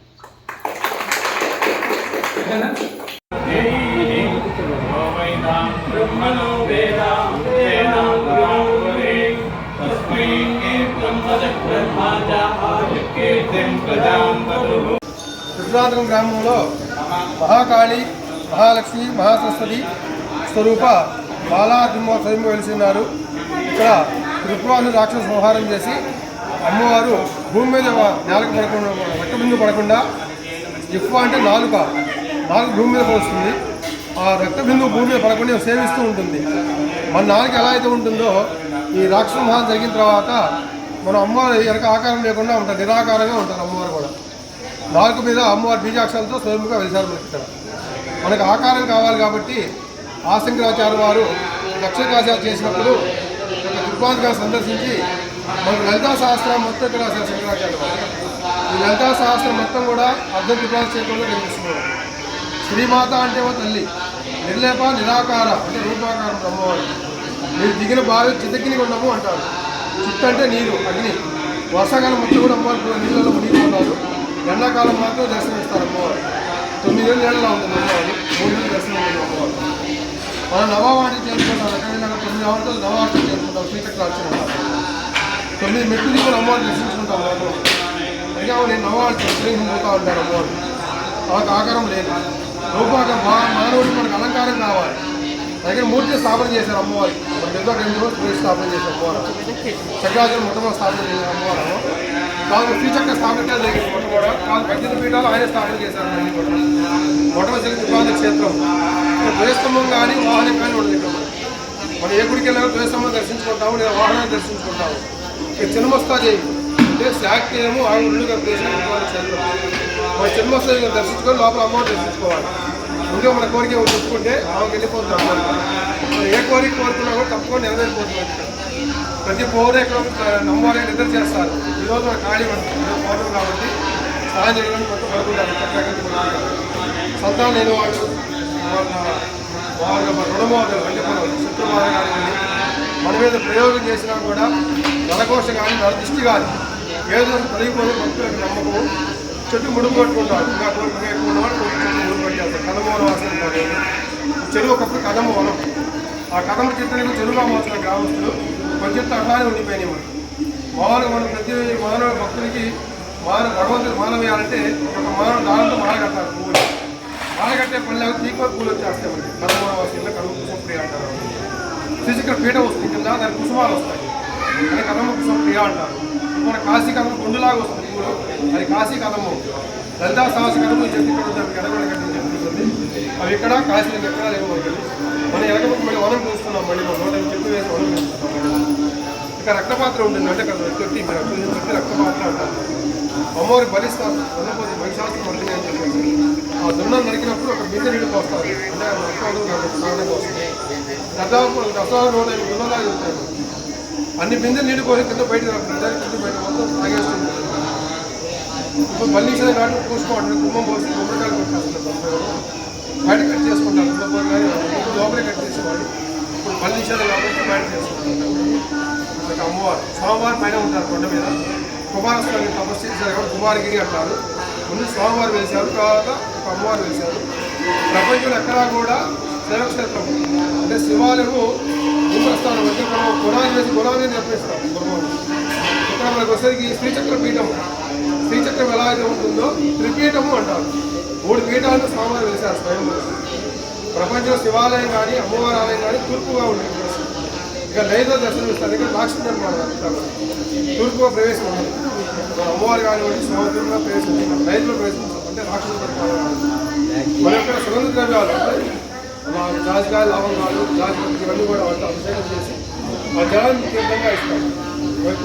రుద్రాంతకం గ్రామంలో మహాకాళి, మహాలక్ష్మి, మహాసరస్వతి స్వరూప బాలాదిమ్మ స్వయం వెలిసిన్నారు. ఇక్కడ త్రిపురాన్ని రాక్షస సంహారం చేసి అమ్మవారు భూమి మీద నేలకు పడకుండా, రక్తబిందు పడకుండా, ఎక్కువ అంటే నాలుక భూమి మీద పడుతుంది. ఆ రక్తబిందువు భూమి మీద పడకుండా సేవిస్తూ ఉంటుంది. మన నాలుక ఎలా అయితే ఉంటుందో ఈ రాక్షస సంహారం జరిగిన తర్వాత మన అమ్మవారు వెనక ఆకారం లేకుండా ఉంటుంది, నిరాకారంగా ఉంటుంది అమ్మవారు కూడా. నాలుక మీద అమ్మవారి బీజాక్షరాలతో స్వయంగా వెలిసారు మనకి ఇక్కడ. మనకు ఆకారం కావాలి కాబట్టి ఆశంకరాచార్య వారు దక్షిణాచార్య చేసినప్పుడు త్రిపురాంతకాన్ని సందర్శించి మనకు లలితా సహస్రం మొత్తం ఇక్కడ రాశారు శంకరాచార్య వారు. ఈ లలితా సహస్రం మొత్తం కూడా అర్ధం త్రిపురాంత చేతుల్లో కనిపిస్తున్నారు. శ్రీమాత అంటే ఓ తల్లి, నిర్లేప నిరాకార అంటే రూపాకారం అమ్మవారు. మీరు దిగిన బావి చితకిని ఉండము అంటారు. చిత్త అంటే నీరు, అగ్ని. వర్షాకాలం మొత్తం కూడా అమ్మవారు నీళ్ళలో మునిగిపోతారు. ఎండాకాలం మాత్రం దర్శనమిస్తారు అమ్మవారు. 9 ఏళ్ళ నీళ్ళలో ఉంటుంది అమ్మవారు, 3 ఏళ్ళు దర్శనం ఉంటుంది అమ్మవారు. మనం నవావాటి చేసుకుంటాం, ఎక్కడైనా 9 ఆవులతో నవాటి చేసుకుంటాం. శ్రీచక్రార్చన 9 మెట్లు దిగులు అమ్మవారు దర్శించుకుంటాం. పైగా నేను నవాటి పోతా ఉంటారు అమ్మవారు. మాకు ఆకారం లేదు, రూపాకారం. మానవుడికి మనకు అలంకారం కావాలి. దగ్గర మూర్తి స్థాపన చేశారు అమ్మవారికి. మన దగ్గర 2 రోజులు స్థాపన చేశారు అమ్మవారు. చక్రాచార్య మొట్టమొదటి స్థాపన చేశారు అమ్మవారు. కాదు శ్రీచక్ర స్థాపన జరిగింది మొట్టమొదటి. కాదు 18 పీఠాలు ఆయన స్థాపన చేశారు. అన్ని కూడా మొట్టమొదటి త్రిపురాంత క్షేత్రం. ద్వయస్తంభం కానీ వాహనం కానీ ఉండదు ఇక్కడ. మనం ఏ గుడికి వెళ్ళాలో ద్వయస్తంభం దర్శించుకుంటాము, లేదా వాహనాన్ని దర్శించుకుంటాము. ఇక చిన్నమస్తాదేవి అంటే శాక్తేయము ఆవిడ ఉళ్ళుగా చేసిన క్షేత్రం. మన చిన్నమస్తాదేవి దర్శించుకొని లోపల అమ్మవారు దర్శించుకోవాలి. ముందే మన కోరిక చెప్పుకుంటే ఆమెకి వెళ్ళిపోతుంది అమ్మవారు. ఏ కోరిక కోరుకున్నా కూడా తప్పకుండా నెరవేరిపోతుంది. ప్రతి పౌరు ఎక్కడ అమ్మవారికి నిద్ర చేస్తారు. ఈరోజు మన ఖాళీ పడుతుంది పౌరులు కాబట్టి స్నానం చేయడానికి మొత్తం పడుకుంటారు. చక్కగా సంతానం లేని వాళ్ళు వాళ్ళ రుణమోదలు అంటే మనం శుక్రవారం కానివ్వండి, మన మీద ప్రయోగం చేసినా కూడా నరకోశ కానీ నరదృష్టి కానీ ఏదో తొలగిపోతే భక్తులకు నమ్మకం. చెట్టు ముడుపు కట్టుకుంటారు. ఇంకా కోరిక ఎక్కువ ఉన్నవాడు చెట్టు ముడుపు కట్టేస్తారు. కదమూల వాసన ఉంటారు. చెరువు ఒకప్పుడు కదమ్మ వనం. ఆ కదమ్మ చెట్టుని చెరువుగా మార్చిన గ్రామస్తులు కొంచెం అట్లానే ఉండిపోయినాయి. మనం మామూలుగా మనం ప్రతి మానవ భక్తులకి భగవంతుడు మాల వేయాలంటే ఒక మానవ దానంతో మాల కట్టాలి. పువ్వులు మాల కట్టే పనిలాగా తీకో పూలు వచ్చేస్తాయి. మనకి కదమూల వాసన కదమ్మ కుసుమ ప్రియ అంటారు. శ్రీచక్ర పీఠ వస్తుంది కింద, దాని కుసుమాలు వస్తాయి. కానీ కదమ్మ కుసుమ ప్రియ అంటారు. మన కాశీ కదమ్మ గుండులాగా వస్తుంది పూలు, అది కాశీ కదమ్మ. లలితా సహస్ర కదమ్మ చెట్టు ఇక్కడ ఉంటుంది, ఎడగడ కట్టింది. అవి ఇక్కడ కాశీలకు ఎక్కడ లేవు. మనం ఎలగముకు మళ్ళీ వనం చూస్తున్నాం. మళ్ళీ మనం 100 చెట్టు వేసి వనం చూస్తున్నాం. ఇక రక్తపాత్ర ఉంటుంది అంటే కదా చెట్టు రక్తపాత్ర అంటారు. అమ్మవారికి బలిస్తారు. దున్నపోతే వైశాస్త్రం మంత్రి అని చెప్పేసి ఆ దున్న నరికినప్పుడు ఒక బిందె నీళ్ళు పోస్తారు. అంటే రక్తం వస్తుంది. దాదాపు దసరా 105 దున్నలాగా ఉంటాయి. అన్ని బిందెలు నీళ్ళు పోయి కింద బయట కింద బయట మొత్తం తాగేస్తుంది. ఇప్పుడు బల్లీసిన నాటు పూసుకోండి, కుమ్మం పోసి గుమ్మడికాయలు కొట్టేస్తున్నారు. బయట కట్ చేసుకుంటారు. దున్నపోయి కానీ లోపలే కట్ చేసేవాడు. ఇప్పుడు బల్లీసిన కాబట్టి బయట చేసుకుంటారు. అమ్మవారు స్వామివారి పైన ఉంటారు కొండ మీద. కుమారస్వామి తపస్సు చేశారు కాబట్టి కుమారగిరి అంటారు. ముందు స్వామివారు వెలిశారు, తర్వాత ఒక అమ్మవారు వెలిశారు. ప్రపంచంలో ఎక్కడా కూడా శైవక్షేత్రం అంటే శివాలయము భూప్రస్థానం అంటే మనం గుణాన్ని వేసి గుణాన్ని నిర్వహిస్తాం. గురువులు ఇక్కడ మనకు వచ్చేసరికి శ్రీచక్ర పీఠం. శ్రీచక్రం ఎలా అయితే ఉంటుందో త్రిపీఠము అంటారు. 3 పీఠాలను స్వామివారు వెలిశారు స్వయంగా. ప్రపంచంలో శివాలయం కానీ అమ్మవారి ఆలయం కానీ తూర్పుగా ఉంటుంది. ఇక నైదో దర్శనం ఇస్తారు. ఇక్కడ రాక్షస నిర్మాణం తూర్పుగా ప్రవేశం ఉండదు. అమ్మవారు కానివ్వండి స్వామిగా ప్రవేశించారు. నైదులో ప్రవేశించారు అంటే రాక్షస పరిపాలన. మన యొక్క సుగంధ ద్రవ్యాలు అంటే జాజికాయలు, లవంగాలు, జాజిపత్రి ఇవన్నీ కూడా వాళ్ళతో అభిషేకం చేసి ఆ జలాన్ని తీర్థంగా ఇస్తారు.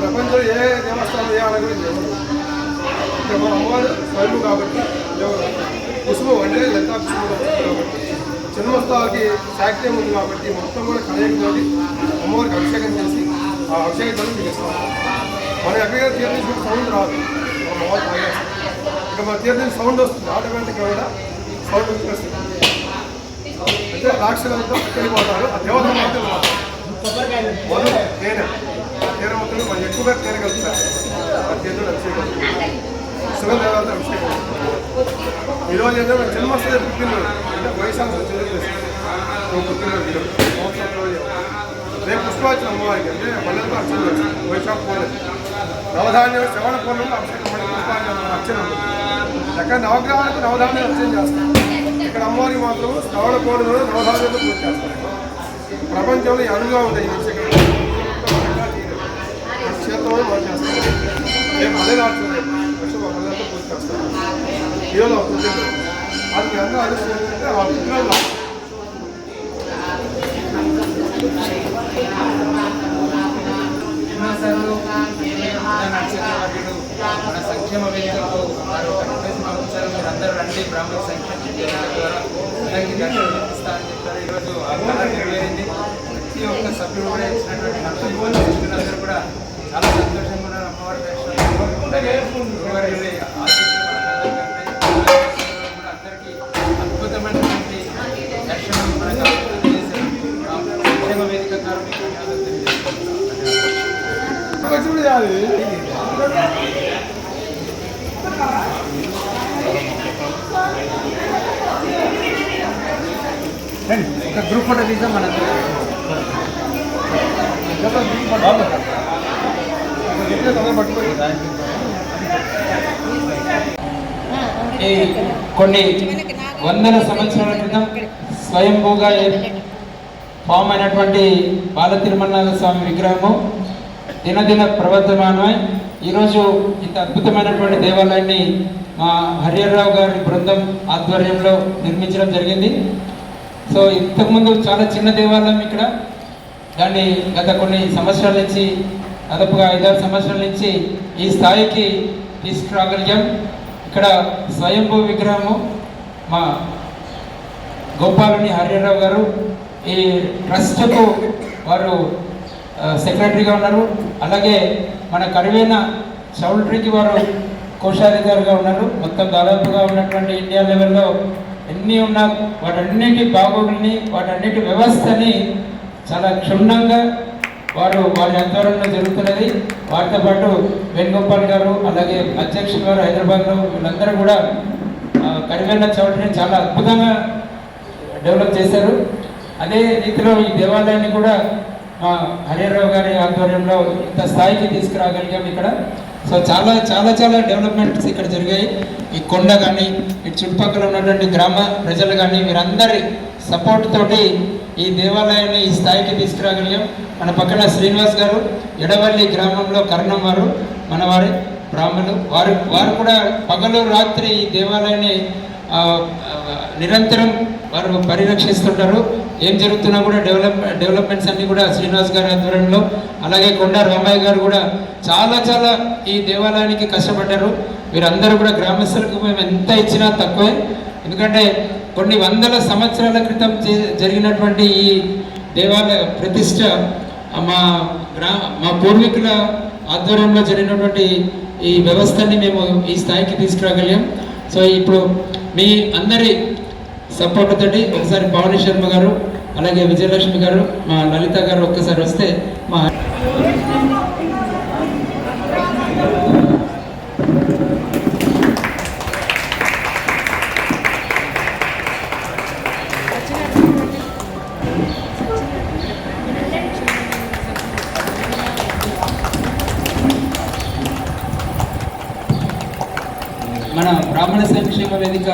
ప్రపంచంలో ఏ దేవస్థానం ఏ ఆలయం లేదు. ఇక్కడ మన అమ్మవారు స్వయం కాబట్టి కుసుమం అంటే లలితా కుసుమం కాబట్టి చిన్నమస్తాకి శాక్త్యం ఉంది కాబట్టి మొత్తం కూడా కలయికతోటి అమ్మవారికి అభిషేకం చేసి ఆ అభిషేకం తీస్తాం. మనం ఎక్కడికైనా తీర్థించిన సౌండ్ రాదు. అమ్మవారు తాగేస్తాం. ఇక మన తీర్థం సౌండ్ వస్తుంది. ఆటోమేటిక్గా కూడా సౌండ్ వస్తుంది. అంటే రాక్షసులతో వెళ్ళిపోతారు. ఆ దేవత మాత్రం రాదు. మొదలు తేనె మొత్తం మనం ఎక్కువగా తేనె కలుపుతారు. ఆ తేనె అభిషేకం సుగంధ అభిషేకం. ఈరోజు ఏదైనా జన్మస్థ పిల్లలు అంటే వైశాఖ రేపు పుష్పార్చన అమ్మవారికి అంటే మళ్ళీ అర్చన వైశాఖ పూర్ణం నవధాన్యం శ్రవణ పూర్ణంలో మళ్ళీ పుష్పార్చన అర్చన ఎక్కడ నవగ్రహాలకు నవధాన్యం అర్చన చేస్తారు. ఇక్కడ అమ్మవారికి మాత్రం శ్రవణ పూర్ణంలో నవధాన్యంతో పూజ చేస్తారు. ప్రపంచంలో అరుదుగా ఉంటాయి క్షేత్రంలో మనం చేస్తాం. రేపు మళ్ళీ అర్చన మళ్ళీ పూజ చేస్తారు. ఈరోజు పుట్టిన అది మీ అందరూ ఆలోచించాలంటే ఆ పుట్టినరోజు ఎన్నోసార్లు మన సంక్షేమ వేదికలకు వారు నోటీస్ పంపించారు. మీరు అందరూ రండి బ్రాహ్మణ సంక్షేమ వేదిక ద్వారా అందరికీ దర్శనం ఇస్తారని చెప్పారు. ఈరోజు అర్థం నెరవేరింది. ప్రతి ఒక్క సభ్యుడు కూడా ఇచ్చినటువంటి అందరూ కూడా చాలా సంతోషంగా ఉన్నారు. అమ్మవారి దర్శనం అలాగే అమ్మవారి ఆశీస్సులు కూడా అందరికీ అద్భుతమైనటువంటి దర్శనం మనకు సంక్షేమ వేదిక ద్వారా ఒక గ్రూప్ ఫోటో తీద్దాం. మన కొన్ని వందల సంవత్సరాల క్రితం స్వయంభూగా ఫామ్ అయినటువంటి బాల తిరుమల స్వామి విగ్రహము దినదిన ప్రవర్ధమానమై ఈరోజు ఇంత అద్భుతమైనటువంటి దేవాలయాన్ని మా హరిహరరావు గారి బృందం ఆధ్వర్యంలో నిర్మించడం జరిగింది. సో ఇంతకుముందు చాలా చిన్న దేవాలయం ఇక్కడ, దాన్ని గత కొన్ని సంవత్సరాల నుంచి దాదాపుగా 5-6 సంవత్సరాల నుంచి ఈ స్థాయికి తీసుకురాగలిగాం. ఇక్కడ స్వయంభూ విగ్రహము మా గోపాలని హరిహరరావు గారు ఈ ట్రస్ట్కు వారు సెక్రటరీగా ఉన్నారు. అలాగే మన కరివేన చౌల్ట్రీకి వారు కోశాధికారిగా ఉన్నారు. మొత్తం దాదాపుగా ఉన్నటువంటి ఇండియా లెవెల్లో ఎన్ని ఉన్నా వాటన్నిటి బాగోగుల్ని వాటన్నిటి వ్యవస్థని చాలా క్షుణ్ణంగా వారు వారి ఆధ్వర్యంలో జరుగుతున్నది. వారితో పాటు వేణుగోపాల్ గారు అలాగే అధ్యక్షులు గారు హైదరాబాద్లో వీళ్ళందరూ కూడా కరివేన చౌల్ట్రీని చాలా అద్భుతంగా డెవలప్ చేశారు. అదే రీతిలో ఈ దేవాలయాన్ని కూడా మా హరిహరరావు గారి ఆధ్వర్యంలో ఇంత స్థాయికి తీసుకురాగలిగాం ఇక్కడ. సో చాలా చాలా చాలా డెవలప్మెంట్స్ ఇక్కడ జరిగాయి. ఈ కొండ కానీ ఇటు చుట్టుపక్కల ఉన్నటువంటి గ్రామ ప్రజలు కానీ వీరందరి సపోర్ట్ తోటి ఈ దేవాలయాన్ని ఈ స్థాయికి తీసుకురాగలిగాం. మన పక్కన శ్రీనివాస్ గారు ఎడవల్లి గ్రామంలో కర్ణం వారు మన వారి బ్రాహ్మణులు వారు కూడా పగలు రాత్రి ఈ దేవాలయాన్ని నిరంతరం వారు పరిరక్షిస్తుంటారు. ఏం జరుగుతున్నా కూడా డెవలప్మెంట్స్ అన్నీ కూడా శ్రీనివాస్ గారి ఆధ్వర్యంలో, అలాగే కొండ రామయ్య గారు కూడా చాలా చాలా ఈ దేవాలయానికి కష్టపడ్డారు. వీరందరూ కూడా గ్రామస్తులకు మేము ఎంత ఇచ్చినా తక్కువే. ఎందుకంటే కొన్ని వందల సంవత్సరాల క్రితం జరిగినటువంటి ఈ దేవాలయ ప్రతిష్ట మా పూర్వీకుల ఆధ్వర్యంలో జరిగినటువంటి ఈ వ్యవస్థని మేము ఈ స్థాయికి తీసుకురాగలిగాం. సో ఇప్పుడు మీ అందరి సపోర్ట్ తోటి ఒకసారి పవన్ శర్మ గారు అలాగే విజయలక్ష్మి గారు మా లలిత గారు ఒక్కసారి వస్తే మా మన బ్రాహ్మణ సంక్షేమ వేదిక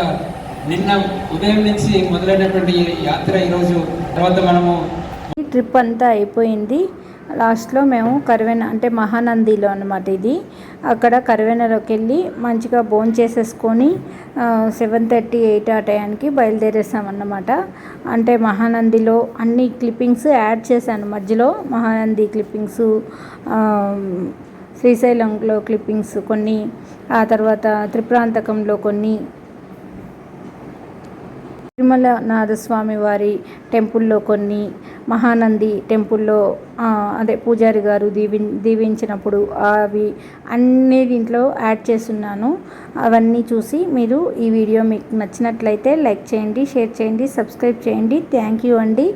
నిన్న ఉదయం నుంచి మొదలైనటువంటి యాత్ర ఈరోజు తర్వాత మనము ఈ ట్రిప్ అంతా అయిపోయింది. లాస్ట్లో మేము కరివెన అంటే మహానందిలో అన్నమాట ఇది. అక్కడ కరివెనలోకి వెళ్ళి మంచిగా భోంచేసేసుకొని 7:30-8 ఆ టయానికి బయలుదేరేసామన్నమాట. అంటే మహానందిలో అన్ని క్లిప్పింగ్స్ యాడ్ చేశాను మధ్యలో. మహానంది క్లిప్పింగ్స్, శ్రీశైలంలో క్లిప్పింగ్స్ కొన్ని, ఆ తర్వాత త్రిపురాంతకంలో కొన్ని, తిరుమల నాథస్వామి వారి టెంపుల్లో కొన్ని, మహానంది టెంపుల్లో అదే పూజారి గారు దీవించినప్పుడు అవి అన్ని దీంట్లో యాడ్ చేస్తున్నాను. అవన్నీ చూసి మీరు ఈ వీడియో మీకు నచ్చినట్లయితే లైక్ చేయండి, షేర్ చేయండి, సబ్స్క్రైబ్ చేయండి. థ్యాంక్ యూ అండి.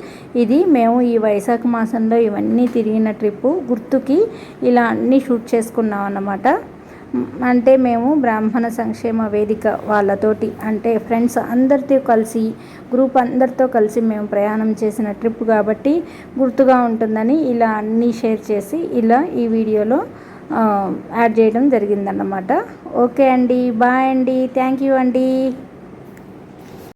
ఇది మేము ఈ వైశాఖ మాసంలో ఇవన్నీ తిరిగిన ట్రిప్పు గుర్తుకి ఇలా అన్నీ షూట్ చేసుకున్నాం అన్నమాట. అంటే మేము బ్రాహ్మణ సంక్షేమ వేదిక వాళ్ళతోటి అంటే ఫ్రెండ్స్ అందరితో కలిసి గ్రూప్ అందరితో కలిసి మేము ప్రయాణం చేసిన ట్రిప్ కాబట్టి గుర్తుగా ఉంటుందని ఇలా అన్నీ షేర్ చేసి ఇలా ఈ వీడియోలో యాడ్ చేయడం జరిగిందన్నమాట. ఓకే అండి, బాయ్ అండి, థ్యాంక్ యూ అండి.